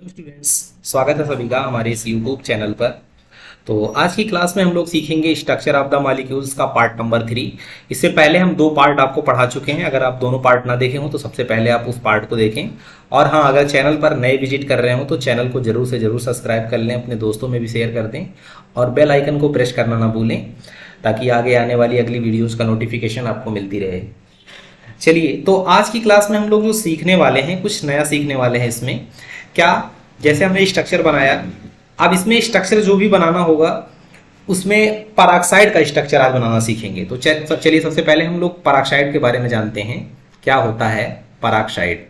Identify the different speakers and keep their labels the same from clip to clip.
Speaker 1: Hello students, स्वागत है सभी का हमारे इस यूट्यूब चैनल पर। तो आज की क्लास में हम लोग सीखेंगे स्ट्रक्चर ऑफ द मॉलिक्यूल्स का पार्ट नंबर 3। इससे पहले हम दो पार्ट आपको पढ़ा चुके हैं। अगर आप दोनों पार्ट ना देखे हो तो सबसे पहले आप उस पार्ट को देखें। और हाँ, अगर चैनल पर नए विजिट कर रहे हो तो चैनल को जरूर से जरूर सब्सक्राइब कर लें, अपने दोस्तों में भी शेयर कर दें और बेल आइकन को प्रेस करना ना भूलें, ताकि आगे आने वाली अगली वीडियोज़ का नोटिफिकेशन आपको मिलती रहे। चलिए, तो आज की क्लास में हम लोग जो सीखने वाले हैं, कुछ नया सीखने वाले हैं। इसमें क्या, जैसे हमने स्ट्रक्चर बनाया, अब इसमें स्ट्रक्चर जो भी बनाना होगा उसमें पेरोक्साइड का स्ट्रक्चर आज बनाना सीखेंगे। तो चलिए सबसे पहले हम लोग पेरोक्साइड के बारे में जानते हैं। क्या होता है पेरोक्साइड?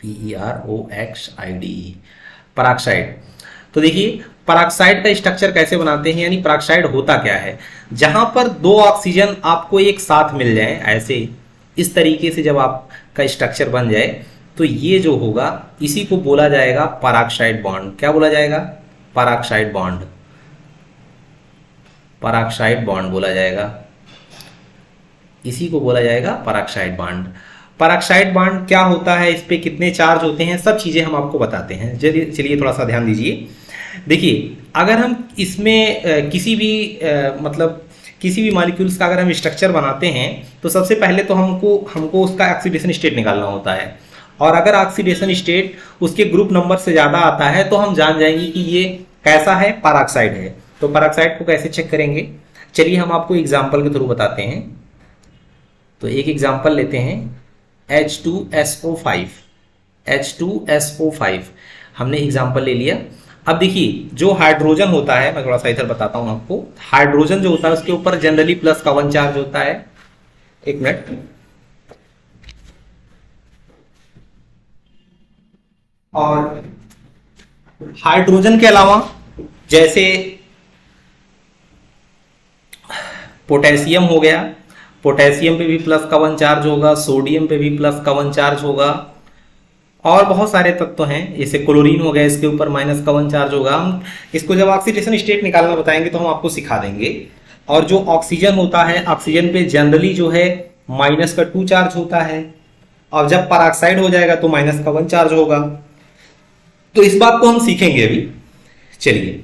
Speaker 1: PEROXID, peroxide. तो देखिए, पेरोक्साइड का स्ट्रक्चर कैसे बनाते हैं, यानी पेरोक्साइड होता क्या है। जहां पर दो ऑक्सीजन आपको एक साथ मिल जाए, ऐसे इस तरीके से जब आपका स्ट्रक्चर बन जाए, तो ये जो होगा इसी को बोला जाएगा पेरोक्साइड बॉन्ड। क्या बोला जाएगा? Peroxide bond. पेरोक्साइड बॉन्ड बोला जाएगा, इसी को बोला जाएगा पेरोक्साइड बॉन्ड। पेरोक्साइड बॉन्ड क्या होता है, इस पे कितने चार्ज होते हैं, सब चीजें हम आपको बताते हैं। चलिए थोड़ा सा ध्यान दीजिए। देखिए, अगर हम इसमें किसी भी मतलब किसी भी मॉलिक्यूल्स का अगर हम स्ट्रक्चर बनाते हैं तो सबसे पहले तो हमको उसका ऑक्सीडेशन स्टेट निकालना होता है। और अगर ऑक्सीडेशन स्टेट उसके ग्रुप नंबर से ज़्यादा आता है तो हम जान जाएंगे कि ये कैसा है, पेरोक्साइड है। तो पेरोक्साइड को कैसे चेक करेंगे, चलिए हम आपको एग्जाम्पल के थ्रू बताते हैं। तो एक एग्जाम्पल लेते हैं, H2SO5। H2SO5 हमने एग्जाम्पल ले लिया। अब देखिए, जो हाइड्रोजन होता है, मैं थोड़ा सा इधर बताता हूं आपको। हाइड्रोजन जो होता है उसके ऊपर जनरली प्लस का 1 चार्ज होता है। एक मिनट। और हाइड्रोजन के अलावा जैसे पोटेशियम हो गया, पोटेशियम पे भी प्लस का 1 चार्ज होगा, सोडियम पे भी प्लस का 1 चार्ज होगा, और बहुत सारे तत्व हैं। जैसे क्लोरीन हो गया, इसके ऊपर माइनस का 1 चार्ज होगा। हम इसको जब ऑक्सीडेशन स्टेट निकालना बताएंगे तो हम आपको सिखा देंगे। और जो ऑक्सीजन होता है, ऑक्सीजन पे जनरली जो है माइनस का 2 चार्ज होता है, और जब पेरोक्साइड हो जाएगा तो माइनस का 1 चार्ज होगा। तो इस बात को हम सीखेंगे अभी। चलिए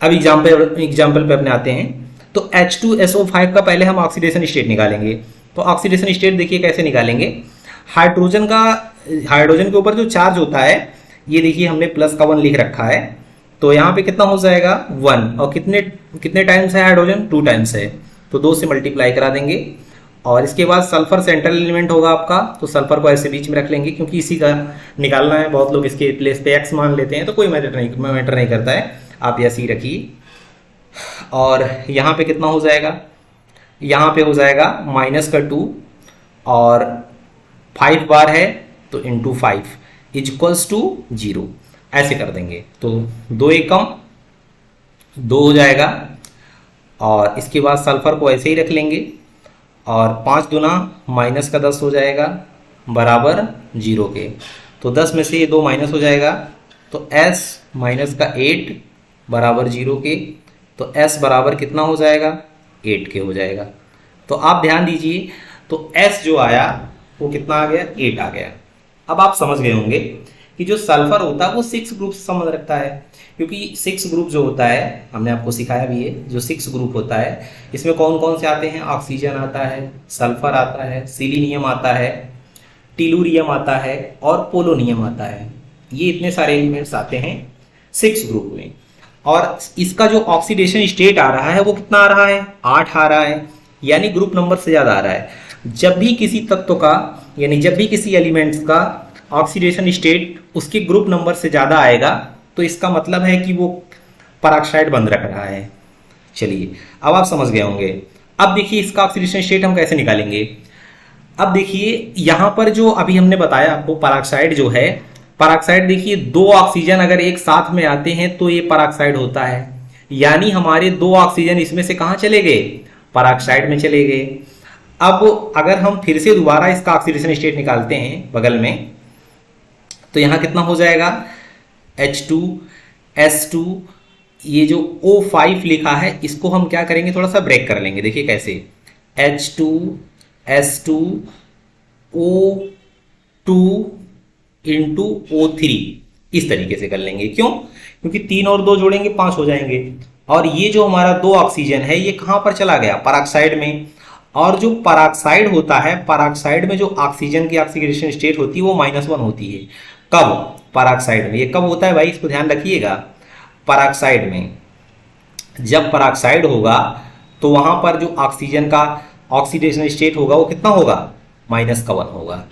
Speaker 1: अब एग्जाम्पल पे अपने आते हैं। तो H2SO5 का पहले हम ऑक्सीडेशन स्टेट निकालेंगे। तो ऑक्सीडेशन स्टेट देखिए कैसे निकालेंगे। हाइड्रोजन के ऊपर जो चार्ज होता है, ये देखिए हमने प्लस का 1 लिख रखा है। तो यहाँ पे कितना हो जाएगा 1, और कितने टाइम्स है हाइड्रोजन, 2 टाइम्स है, तो 2 से मल्टीप्लाई करा देंगे। और इसके बाद सल्फर सेंट्रल एलिमेंट होगा आपका, तो सल्फर को ऐसे बीच में रख लेंगे क्योंकि इसी का निकालना है। बहुत लोग इसके प्लेस पे एक्स मान लेते हैं, तो कोई मैटर नहीं करता है, आप ऐसे ही रखिए। और यहाँ पे कितना हो जाएगा, यहाँ पे हो जाएगा माइनस का 2, और 5 बार है तो इंटू 5 इज इक्वल्स टू 0, ऐसे कर देंगे। तो 2 एकम 2 हो जाएगा, और इसके बाद सल्फर को ऐसे ही रख लेंगे, और 5 दुना माइनस का 10 हो जाएगा बराबर 0 के। तो 10 में से ये 2 माइनस हो जाएगा, तो S माइनस का 8 बराबर 0 के। तो S बराबर कितना हो जाएगा, 8 के हो जाएगा। तो आप ध्यान दीजिए, तो S जो आया वो कितना आ गया, 8 आ गया। अब आप समझ गए होंगे कि जो सल्फर होता है वो 6 ग्रुप से संबंध रखता है, क्योंकि 6 ग्रुप जो होता है, हमने आपको सिखाया भी है, जो 6 ग्रुप होता है इसमें कौन कौन से आते हैं, ऑक्सीजन आता है, सल्फर आता है, सिलीनियम आता है, टिलूरियम आता है, और पोलोनियम आता है। ये इतने सारे एलिमेंट्स आते हैं 6 ग्रुप में। और इसका जो ऑक्सीडेशन स्टेट आ रहा है वो कितना आ रहा है, 8 आ रहा है, यानी ग्रुप नंबर से ज़्यादा आ रहा है। जब भी किसी तत्व का, यानी जब भी किसी एलिमेंट्स का ऑक्सीडेशन स्टेट उसके ग्रुप नंबर से ज़्यादा आएगा, तो इसका मतलब है कि वो पेरोक्साइड बंद रख रहा है। चलिए अब आप समझ गए होंगे। अब देखिए इसका ऑक्सीडेशन स्टेट हम कैसे निकालेंगे। अब देखिए यहाँ पर जो अभी हमने बताया आपको, पेरोक्साइड जो है, पेरोक्साइड देखिए 2 ऑक्सीजन अगर एक साथ में आते हैं तो ये पेरोक्साइड होता है। यानी हमारे 2 ऑक्सीजन इसमें से कहाँ चले गए, पेरोक्साइड में चले गए। अब अगर हम फिर से दोबारा इसका ऑक्सीडेशन स्टेट निकालते हैं बगल में, तो यहाँ कितना हो जाएगा, H2S2, ये जो O5 लिखा है इसको हम क्या करेंगे, थोड़ा सा ब्रेक कर लेंगे। देखिए कैसे, H2S2O2 इंटू O3, इस तरीके से कर लेंगे। क्यों? क्योंकि 3 और 2 जोड़ेंगे 5 हो जाएंगे। और ये जो हमारा 2 ऑक्सीजन है ये कहाँ पर चला गया? पराक्साइड में। और जो पराक्साइड होता है, पराक्साइड में जो ऑक्सीजन की ऑक्सीडेशन स्टेट होती है वो -1 होती है। कब? पराक्साइड में। ये कब होता है भाई, इसको ध्यान रखिएगा। पराक्साइड में जब पराक्साइड होगा तो वहां पर जो ऑक्सीजन का ऑक्सीडेशन स्टेट होगा वो कितना होगा? -1 होगा।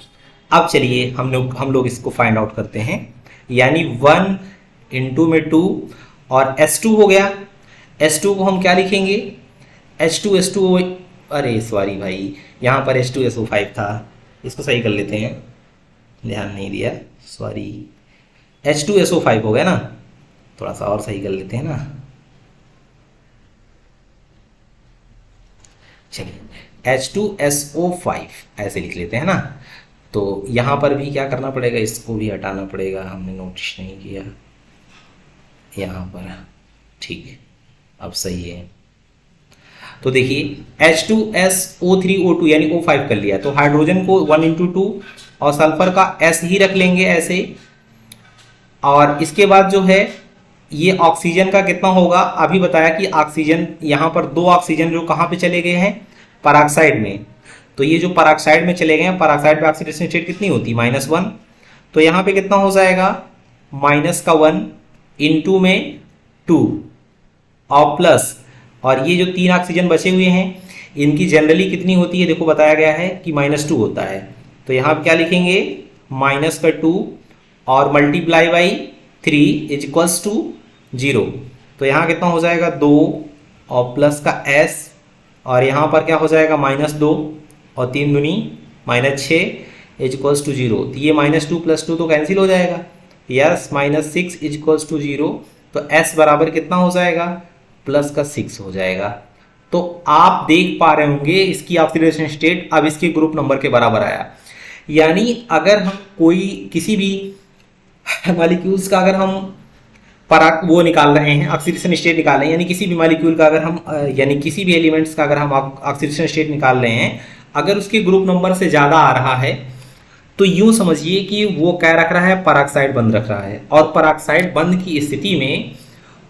Speaker 1: अब चलिए हम लोग इसको फाइंड आउट करते हैं। यानी 1 × में 2 और S2 हो गया। S2 को हम क्या लिखेंगे? H2SO, अरे सॉरी भाई, यहाँ पर H2SO5 था, इसको सही कर लेते हैं, ध्यान नहीं दिया, सॉरी। H2SO5 हो गया ना, थोड़ा सा और सही कर लेते हैं ना। चलिए H2SO5 ऐसे लिख लेते हैं ना। तो यहाँ पर भी क्या करना पड़ेगा? इसको भी हटाना पड़ेगा, हमने नोटिस नहीं किया यहाँ पर। ठीक है, अब सही है। तो देखिए H2SO3O2 यानी O5 कर लिया, तो हाइड्रोजन को 1 × 2 और सल्फर का S ही रख लेंगे ऐसे। और इसके बाद जो है ये ऑक्सीजन का कितना होगा? अभी बताया कि ऑक्सीजन, यहाँ पर 2 ऑक्सीजन जो कहाँ पे चले गए हैं? पराक्साइड में। तो ये जो पराक्साइड में चले गए हैं, पराक्साइड पे ऑक्सीडेशन स्टेट कितनी होती है? -1। तो यहाँ पे कितना हो जाएगा? -1 × में 2 और प्लस, और ये जो 3 ऑक्सीजन बचे हुए हैं इनकी जनरली कितनी होती है? देखो बताया गया है कि -2 होता है। तो यहाँ पे क्या लिखेंगे? -2 और मल्टीप्लाई बाई 3 = 0। तो यहाँ कितना हो जाएगा? 2 और प्लस का S, और यहाँ पर क्या हो जाएगा? -2 और 3 दूनी -6 = 0। तो ये -2 + 2 तो कैंसिल हो जाएगा। यस, -6 = 0। तो S बराबर कितना हो जाएगा? +6 हो जाएगा। तो आप देख पा रहे होंगे इसकी ऑक्सीडेशन स्टेट अब इसके ग्रुप नंबर के बराबर आया। यानी अगर हम कोई किसी भी मॉलिक्यूल्स का अगर हम वो निकाल रहे हैं, ऑक्सीडेशन स्टेट निकाल रहे हैं, यानी किसी भी मॉलिक्यूल का अगर हम यानी किसी भी एलिमेंट्स का अगर हम ऑक्सीडेशन स्टेट निकाल रहे हैं, अगर उसके ग्रुप नंबर से ज़्यादा आ रहा है तो यूं समझिए कि वो क्या रख रहा है? पराक्साइड बंद रख रहा है। और पराक्साइड बंद की स्थिति में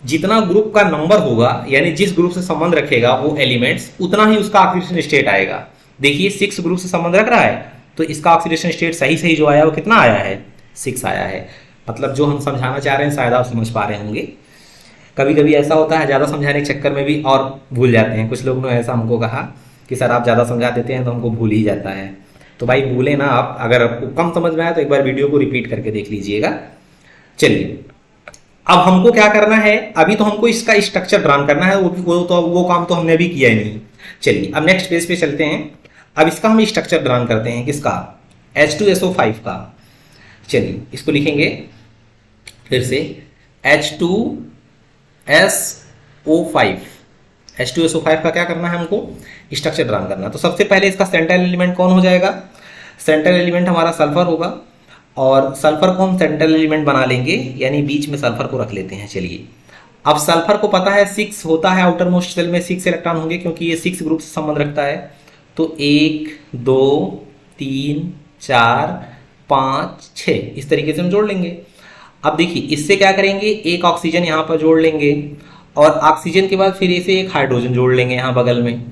Speaker 1: जितना ग्रुप का नंबर होगा, यानी जिस ग्रुप से संबंध रखेगा वो एलिमेंट्स, उतना ही उसका ऑक्सीडेशन स्टेट आएगा। देखिए 6 ग्रुप से संबंध रख रहा है तो इसका ऑक्सीडेशन स्टेट सही जो आया वो कितना आया है? 6 आया है। मतलब जो हम समझाना चाह रहे हैं शायद आप समझ पा रहे होंगे। कभी कभी ऐसा होता है ज़्यादा समझाने के चक्कर में भी और भूल जाते हैं। कुछ लोग ने ऐसा हमको कहा कि सर आप ज़्यादा समझा देते हैं तो हमको भूल ही जाता है। तो भाई भूले ना आप, अगर आपको कम समझ में आया तो एक बार वीडियो को रिपीट करके देख लीजिएगा। चलिए अब हमको क्या करना है? अभी तो हमको इसका स्ट्रक्चर ड्रान करना है, वो काम तो हमने अभी किया ही नहीं। चलिए अब नेक्स्ट पेज पे चलते हैं। अब इसका हम स्ट्रक्चर ड्रान करते हैं, किसका? H2SO5 का। चलिए इसको लिखेंगे फिर से, H2SO5। H2SO5 का क्या करना है? हमको स्ट्रक्चर ड्रान करना है। तो सबसे पहले इसका सेंट्रल एलिमेंट कौन हो जाएगा? सेंट्रल एलिमेंट हमारा सल्फर होगा, और सल्फर को हम सेंट्रल एलिमेंट बना लेंगे, यानी बीच में सल्फर को रख लेते हैं। चलिए अब सल्फर को पता है 6 होता है, आउटर मोस्ट शेल में 6 इलेक्ट्रॉन होंगे क्योंकि ये 6 ग्रुप से संबंध रखता है। तो 1 2 3 4 5 6 इस तरीके से हम जोड़ लेंगे। अब देखिए इससे क्या करेंगे? एक ऑक्सीजन यहाँ पर जोड़ लेंगे, और ऑक्सीजन के बाद फिर इसे एक हाइड्रोजन जोड़ लेंगे यहाँ बगल में।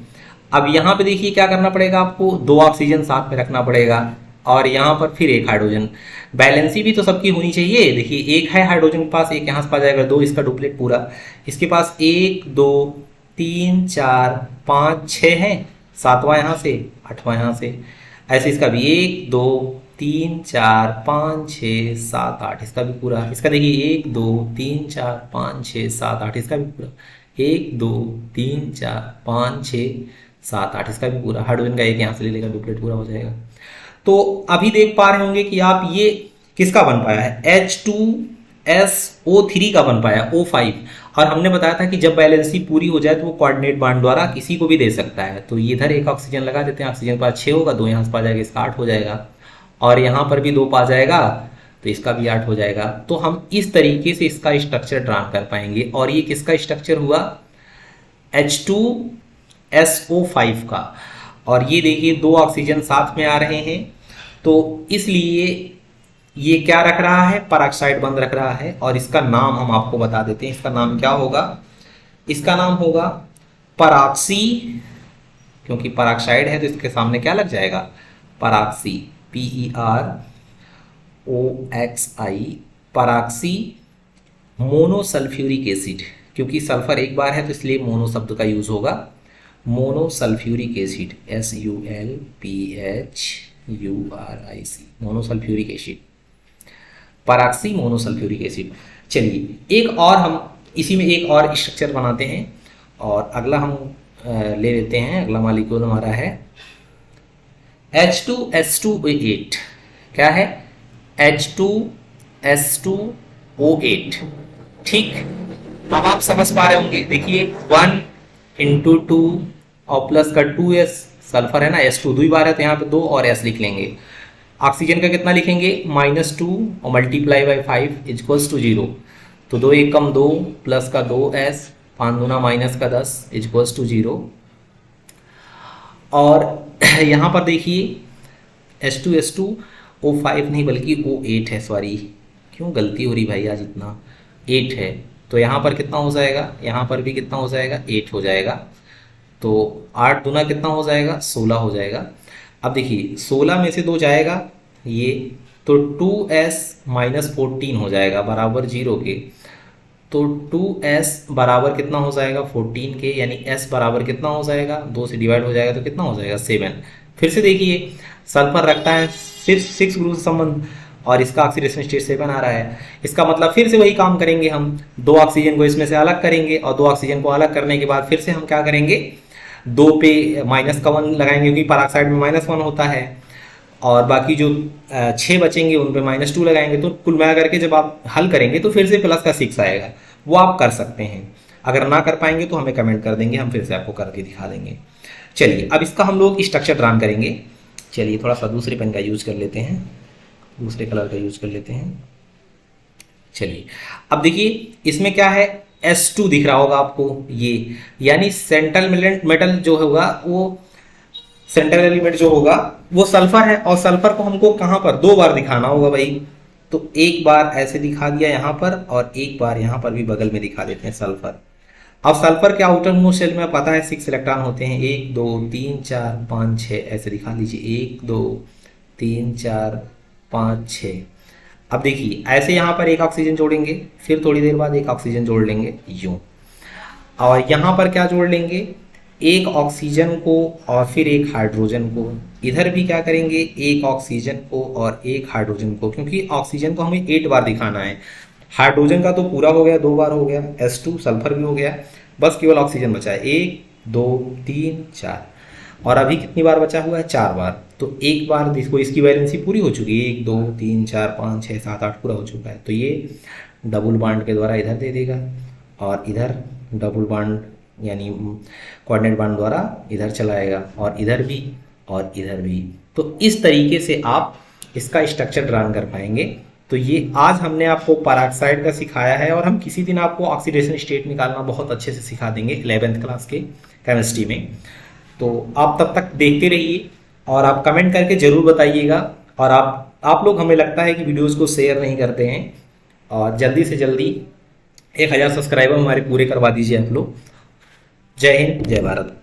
Speaker 1: अब यहाँ पे देखिए क्या करना पड़ेगा आपको? 2 ऑक्सीजन साथ में रखना पड़ेगा, और यहाँ पर फिर एक हाइड्रोजन। बैलेंसी भी तो सबकी होनी चाहिए। देखिए एक है हाइड्रोजन के पास, एक यहाँ से पास जाएगा 2, इसका डुप्लेट पूरा। इसके पास 1 2 3 4 5 6 है, 7वां यहाँ से, 8वां यहाँ से। ऐसे इसका भी 1 2 3 4 5 6 7 8 इसका भी पूरा। इसका देखिए 1 2 3 4 5 6 7 8 इसका भी पूरा। 1 2 3 4 5 6 7 8 इसका भी पूरा। हाइड्रोजन का एक यहाँ से ले लेगा, डुप्लेट पूरा हो जाएगा। तो अभी देख पा रहे होंगे कि आप ये किसका बन पाया है? H2SO3 का बन पाया, O5। और हमने बताया था कि जब बैलेंसी पूरी हो जाए तो वो कोऑर्डिनेट बांड द्वारा किसी को भी दे सकता है। तो इधर एक ऑक्सीजन लगा देते हैं, ऑक्सीजन के पास 6 होगा, 2 यहाँ से पा जाएगा, इसका 8 हो जाएगा, और यहाँ पर भी 2 पा जाएगा तो इसका भी 8 हो जाएगा। तो हम इस तरीके से इसका स्ट्रक्चर ड्रा कर पाएंगे। और ये किसका स्ट्रक्चर हुआ? H2SO5 का। और ये देखिए 2 ऑक्सीजन साथ में आ रहे हैं, तो इसलिए ये क्या रख रहा है, पेरोक्साइड बंद रख रहा है, और इसका नाम हम आपको बता देते हैं। इसका नाम क्या होगा, इसका नाम होगा पराक्सी, क्योंकि पेरोक्साइड है तो इसके सामने क्या लग जाएगा, पराक्सी, PEROXI, पराक्सी मोनोसल्फ्यूरिक एसिड। क्योंकि सल्फर एक बार है तो इसलिए मोनो शब्द का यूज होगा, monosulfuric acid, SULPHURIC, monosulfuric acid, पराक्सी monosulfuric acid. चलिए एक और हम इसी में एक और स्ट्रक्चर बनाते हैं, और अगला हम ले लेते हैं। अगला मॉलिक्यूल हमारा है H2S2O8। क्या है, H2S2O8। ठीक, अब आप समझ पा रहे होंगे, देखिए 1 × 2 और प्लस का 2s, सल्फर है ना, S2 दो ही बार है तो यहाँ पे 2 और s लिख लेंगे। ऑक्सीजन का कितना लिखेंगे, -2 और मल्टीप्लाई बाई 5 = 0। तो 2 1 कम 2 प्लस का 2s, 5 दूना माइनस का 10 = 0। और यहाँ पर देखिए H2S2O5 नहीं बल्कि O8 है, सॉरी क्यों गलती हो रही भाई आज इतना, 8 है। तो यहाँ पर कितना हो जाएगा, यहाँ पर भी कितना हो जाएगा, 8 हो जाएगा। तो 8 दूना कितना हो जाएगा, 16 हो जाएगा। अब देखिए 16 में से 2 जाएगा ये, तो 2s - 14 हो जाएगा बराबर 0 के। तो 2s बराबर कितना हो जाएगा, 14 के, यानी s बराबर कितना हो जाएगा, 2 से डिवाइड हो जाएगा तो कितना हो जाएगा, 7। फिर से देखिए सल्फर रखता है सिर्फ 6 ग्रुप से संबंध, और इसका ऑक्सीडेशन स्टेट 7 आ रहा है। इसका मतलब फिर से वही काम करेंगे हम, 2 ऑक्सीजन को इसमें से अलग करेंगे, और 2 ऑक्सीजन को अलग करने के बाद फिर से हम क्या करेंगे, 2 पे -1 लगाएंगे, क्योंकि पेरोक्साइड में -1 होता है, और बाकी जो 6 बचेंगे उन पे -2 लगाएंगे। तो कुल मिला करके जब आप हल करेंगे तो फिर से प्लस का 6 आएगा। वो आप कर सकते हैं, अगर ना कर पाएंगे तो हमें कमेंट कर देंगे, हम फिर से आपको करके दिखा देंगे। चलिए अब इसका हम लोग स्ट्रक्चर ड्रान करेंगे। चलिए थोड़ा सा दूसरे पेन का यूज कर लेते हैं, दूसरे कलर का यूज कर लेते हैं। चलिए अब देखिए इसमें क्या है, S2 दिख रहा होगा आपको, ये यानी सेंट्रल मेटल जो होगा, वो सेंट्रल एलिमेंट जो होगा वो सल्फर है, और सल्फर को हमको कहाँ पर 2 बार दिखाना होगा भाई। तो एक बार ऐसे दिखा दिया यहाँ पर, और एक बार यहाँ पर भी बगल में दिखा देते हैं सल्फर। अब सल्फर के आउटर मोस्ट शेल में पता है 6 इलेक्ट्रॉन होते हैं, 1 2 3 4 5 6, ऐसे दिखा लीजिए 1 2 3 4 5 6। अब देखिए ऐसे यहाँ पर एक ऑक्सीजन जोड़ेंगे, फिर थोड़ी देर बाद एक ऑक्सीजन जोड़ लेंगे यूं, और यहाँ पर क्या जोड़ लेंगे, एक ऑक्सीजन को और फिर एक हाइड्रोजन को। इधर भी क्या करेंगे, एक ऑक्सीजन को और एक हाइड्रोजन को, क्योंकि ऑक्सीजन को हमें 8 बार दिखाना है। हाइड्रोजन का तो पूरा हो गया, 2 बार हो गया, S2 सल्फर भी हो गया, बस केवल ऑक्सीजन बचा है, 1 2 3 4, और अभी कितनी बार बचा हुआ है, 4 बार। तो एक बार देखो इसकी वैलेंसी पूरी हो चुकी है, 1 2 3 4 5 6 7 8 पूरा हो चुका है। तो ये डबल बॉन्ड के द्वारा इधर दे देगा, और इधर डबल बॉन्ड यानी कोऑर्डिनेट बॉन्ड द्वारा इधर चलाएगा, और इधर भी और इधर भी। तो इस तरीके से आप इसका स्ट्रक्चर ड्रान कर पाएंगे। तो ये आज हमने आपको पेरोक्साइड का सिखाया है, और हम किसी दिन आपको ऑक्सीडेशन स्टेट निकालना बहुत अच्छे से सिखा देंगे 11th क्लास के केमिस्ट्री में। तो आप तब तक देखते रहिए, और आप कमेंट करके ज़रूर बताइएगा। और आप लोग, हमें लगता है कि वीडियोज़ को शेयर नहीं करते हैं, और जल्दी से जल्दी 1000 सब्सक्राइबर हमारे पूरे करवा दीजिए आप लोग। जय हिंद, जय भारत।